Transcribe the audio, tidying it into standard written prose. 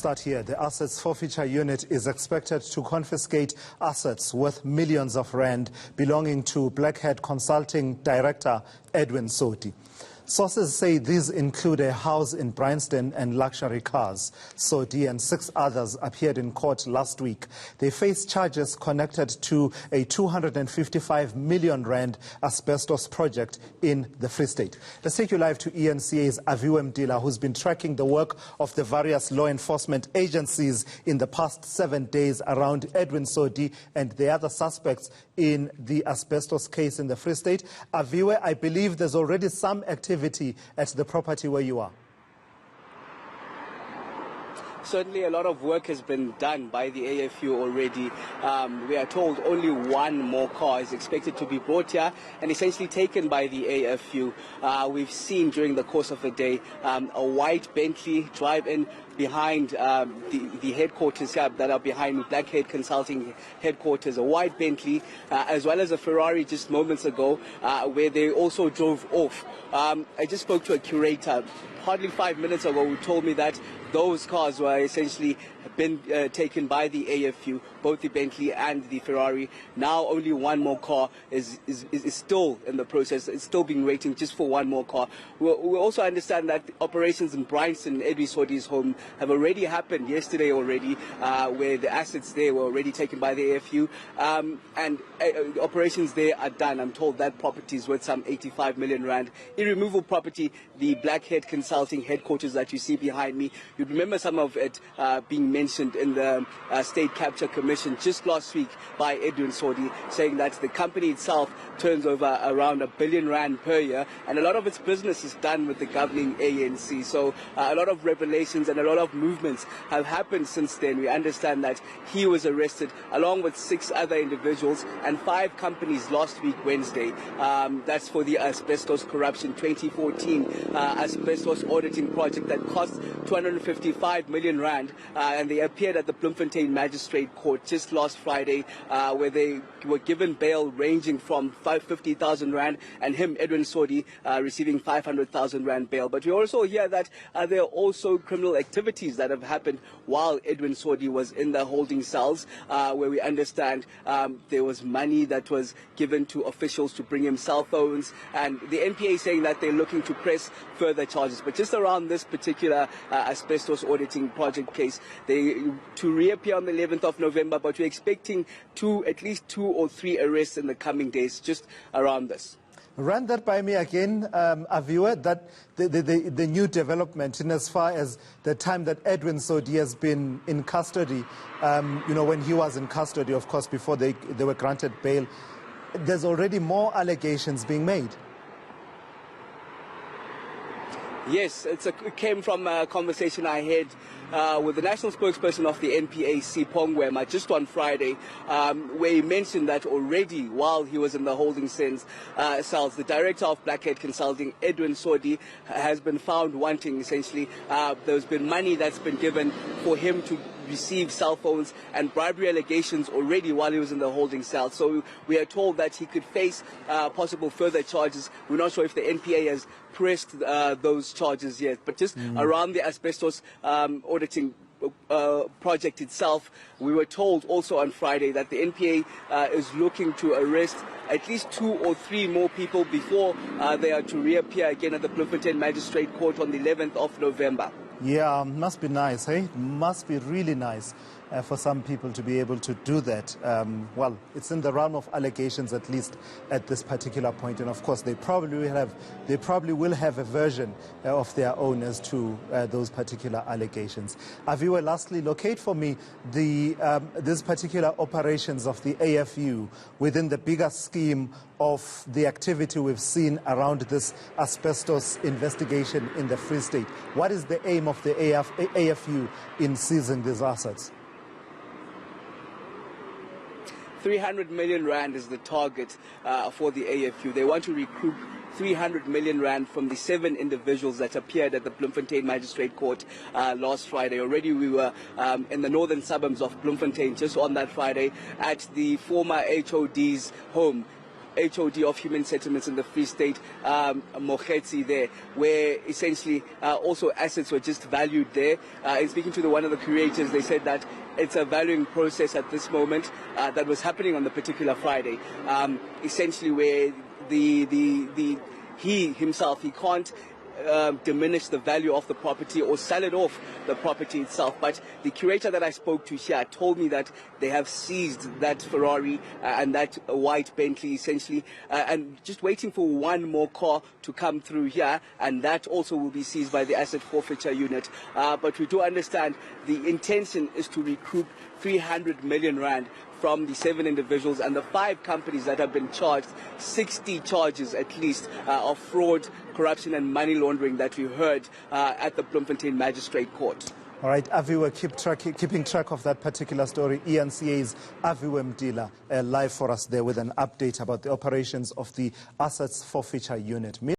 start here. The Asset Forfeiture Unit is expected to confiscate assets worth millions of rand belonging to Blackhead Consulting Director Edwin Sodi. Sources say these include a house in Bryanston and luxury cars. Sodi and 6 others appeared in court last week. They face charges connected to a 255 million rand asbestos project in the Free State. Let's take you live to eNCA's Aviwe Mtila, who's been tracking the work of the various law enforcement agencies in the past 7 days around Edwin Sodi and the other suspects in the asbestos case in the Free State. Aviwe, I believe there's already some activity at the property where you are. Certainly a lot of work has been done by the AFU already. We are told only one more car is expected to be brought here and essentially taken by the AFU. We've seen during the course of the day a white Bentley drive in behind the headquarters here that are behind Blackhead Consulting headquarters, a white Bentley, as well as a Ferrari just moments ago, where they also drove off. I just spoke to a curator hardly 5 minutes ago who told me that those cars were essentially been taken by the AFU, both the Bentley and the Ferrari. Now only one more car is still in the process. It's still being waiting just for one more car. We also understand that operations in Bryanston, Edwin Sodi's home, have already happened yesterday already, where the assets there were already taken by the AFU, and operations there are done. I'm told that property is worth some 85 million rand. Irremovable property, the Blackhead Consulting headquarters that you see behind me. You remember some of it being mentioned in the State Capture Commission just last week by Edwin Sodi, saying that the company itself turns over around R1 billion per year, and a lot of its business is done with the governing ANC. So a lot of revelations and a lot of movements have happened since then. We understand that he was arrested along with 6 other individuals and 5 companies last week Wednesday. That's for the asbestos corruption 2014 asbestos auditing project that cost 255 million rand, and they appeared at the Bloemfontein Magistrate Court just last Friday, where they were given bail ranging from 50,000 rand, and him, Edwin Sodi, receiving 500,000 rand bail. But we also hear that there are also criminal activities that have happened while Edwin Sodi was in the holding cells, where we understand there was money that was given to officials to bring him cell phones, and the NPA saying that they're looking to press further charges. But just around this particular asbestos auditing project case, they to reappear on the 11th of November, but we're expecting at least 2 or 3 arrests in the coming days just around this. Run that by me again, Aviwe, that the new development in as far as the time that Edwin Sodi has been in custody, when he was in custody, of course, before they were granted bail, there's already more allegations being made. Yes, it came from a conversation I had with the national spokesperson of the NPA, Sipho Ngwema, just on Friday, where he mentioned that already while he was in the holding cells, the director of Blackhead Consulting, Edwin Sodi, has been found wanting, essentially. There's been money that's been given for him to receive cell phones and bribery allegations already while he was in the holding cell. So we are told that he could face possible further charges. We're not sure if the NPA has pressed those charges yet, but just around the asbestos auditing project itself, we were told also on Friday that the NPA is looking to arrest at least 2 or 3 more people before they are to reappear again at the Bloemfontein Magistrate Court on the 11th of November. Yeah, must be nice, hey? Must be really nice for some people to be able to do that. Well, it's in the realm of allegations, at least at this particular point, and of course they probably will have a version of their own as to those particular allegations. Aviwe, lastly, locate for me these particular operations of the AFU within the bigger scheme of the activity we've seen around this asbestos investigation in the Free State. What is the aim of the AFU in seizing these assets? 300 million rand is the target for the AFU. They want to recruit 300 million rand from the 7 individuals that appeared at the Bloemfontein Magistrate Court last Friday. Already we were in the northern suburbs of Bloemfontein just on that Friday at the former HOD's home. HOD of Human Settlements in the Free State, Mokgetsi there, where essentially also assets were just valued there. In speaking to one of the curators, they said that it's a valuing process at this moment that was happening on the particular Friday, essentially where he himself, he can't diminish the value of the property or sell it off the property itself. But the curator that I spoke to here told me that they have seized that Ferrari and that white Bentley essentially, and just waiting for one more car to come through here, and that also will be seized by the Asset Forfeiture Unit. But we do understand the intention is to recoup 300 million rand from the 7 individuals and the 5 companies that have been charged 60 charges at least of fraud, corruption and money laundering that we heard at the Bloemfontein Magistrate Court. All right, Aviwe, keeping track of that particular story. eNCA's Aviwe Mtila live for us there with an update about the operations of the Asset Forfeiture Unit.